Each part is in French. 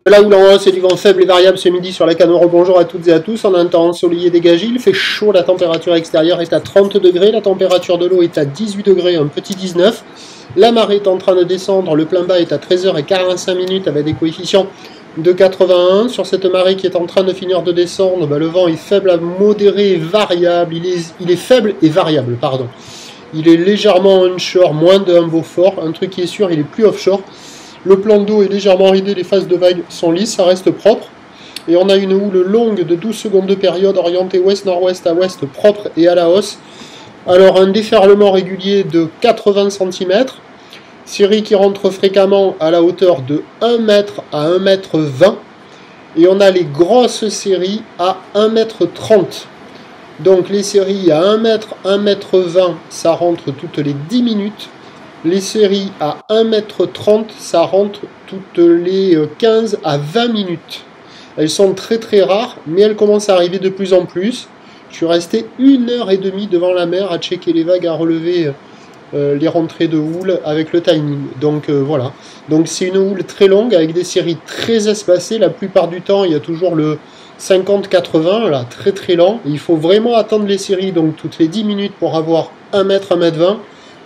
Là où l'on c'est du vent faible et variable ce midi sur la Canoro. Bonjour à toutes et à tous. On a un temps ensoleillé dégagé. Il fait chaud. La température extérieure est à 30 degrés. La température de l'eau est à 18 degrés, un petit 19. La marée est en train de descendre. Le plein bas est à 13h45 avec des coefficients de 81. Sur cette marée qui est en train de finir de descendre, le vent est faible à modéré et variable. Il est faible et variable, pardon. Il est légèrement onshore, moins d'un Beaufort. Un truc qui est sûr, il est plus offshore. Le plan d'eau est légèrement ridé, les phases de vagues sont lisses, ça reste propre. Et on a une houle longue de 12 secondes de période orientée ouest-nord-ouest à ouest, propre et à la hausse. Alors un déferlement régulier de 80 cm, série qui rentre fréquemment à la hauteur de 1 m à 1 m 20. Et on a les grosses séries à 1 m 30. Donc les séries à 1 m, 1 m 20, ça rentre toutes les 10 minutes. Les séries à 1 m 30, ça rentre toutes les 15 à 20 minutes. Elles sont très très rares, mais elles commencent à arriver de plus en plus. Je suis resté 1h30 devant la mer à checker les vagues, à relever les rentrées de houle avec le timing. Donc voilà. Donc c'est une houle très longue avec des séries très espacées. La plupart du temps, il y a toujours le 50-80, là, très très lent. Et il faut vraiment attendre les séries, donc toutes les 10 minutes pour avoir 1 m, 1 m 20.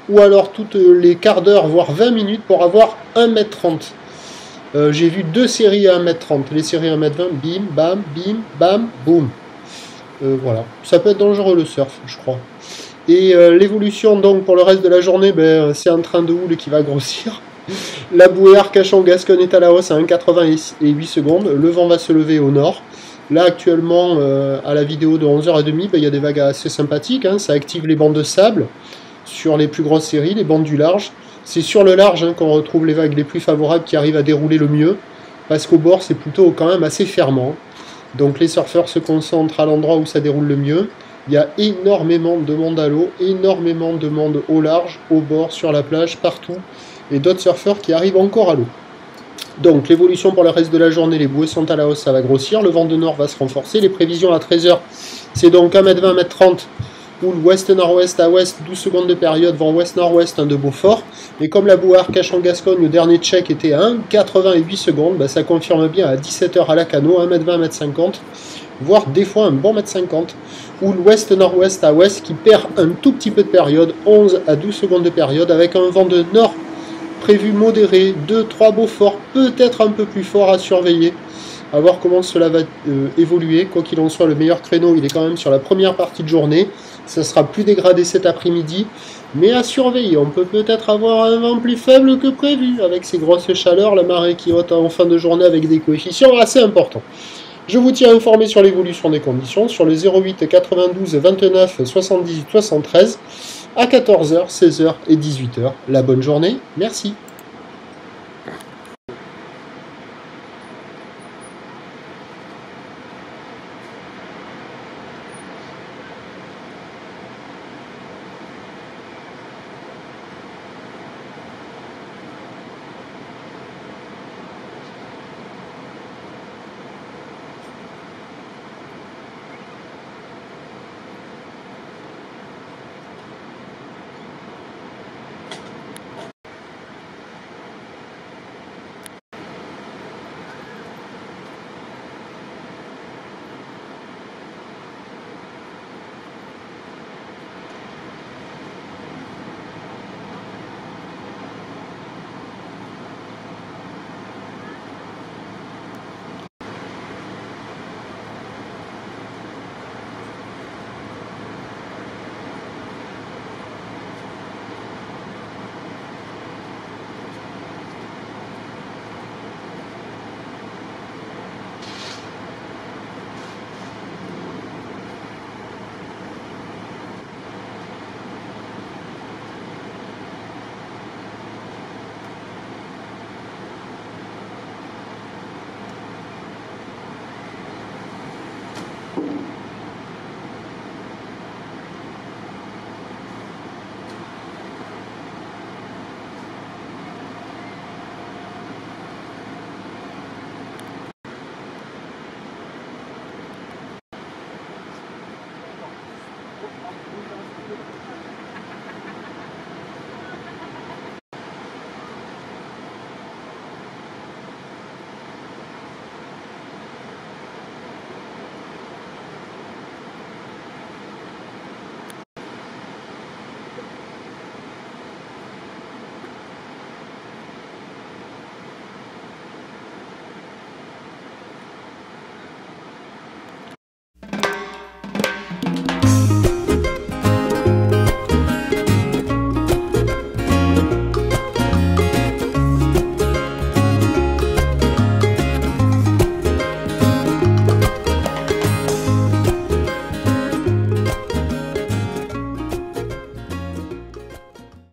Ou alors toutes les quarts d'heure, voire 20 minutes pour avoir 1 m 30. J'ai vu 2 séries à 1 m 30. Les séries à 1 m 20, bim, bam, boum. Voilà. Ça peut être dangereux le surf, je crois. Et l'évolution, donc, pour le reste de la journée, c'est un train de houle qui va grossir. La bouée Arcachon-Gascogne est à la hausse à 1,88 secondes. Le vent va se lever au nord. Là, actuellement, à la vidéo de 11h30, il y a des vagues assez sympathiques. Hein. Ça active les bancs de sable sur les plus grosses séries, les bandes du large. C'est sur le large qu'on retrouve les vagues les plus favorables qui arrivent à dérouler le mieux, parce qu'au bord c'est plutôt quand même assez fermant. Donc les surfeurs se concentrent à l'endroit où ça déroule le mieux. Il y a énormément de monde à l'eau, énormément de monde au large, au bord, sur la plage, partout, et d'autres surfeurs qui arrivent encore à l'eau. Donc l'évolution pour le reste de la journée, les bouées sont à la hausse, ça va grossir, le vent de nord va se renforcer, les prévisions à 13h, c'est donc 1 m 20, 1 m 30, houle ouest-nord-ouest à ouest, 12 secondes de période, vent ouest-nord-ouest, de Beaufort. Et comme la bouée Arcachon-Gascogne, le dernier check était à 1,88 secondes, ça confirme bien à 17h à la Cano, 1 m 20, 1 m 50, voire des fois un bon mètre 50. Houle ouest-nord-ouest à ouest qui perd un tout petit peu de période, 11 à 12 secondes de période, avec un vent de nord prévu modéré, 2-3 Beaufort, peut-être un peu plus fort à surveiller. À voir comment cela va évoluer. Quoi qu'il en soit, le meilleur créneau, il est quand même sur la première partie de journée. Ça sera plus dégradé cet après-midi, mais à surveiller. On peut peut-être avoir un vent plus faible que prévu, avec ces grosses chaleurs, la marée qui haute en fin de journée avec des coefficients assez importants. Je vous tiens informé sur l'évolution des conditions, sur le 08 92 29 78 73, à 14h, 16h et 18h. La bonne journée, merci.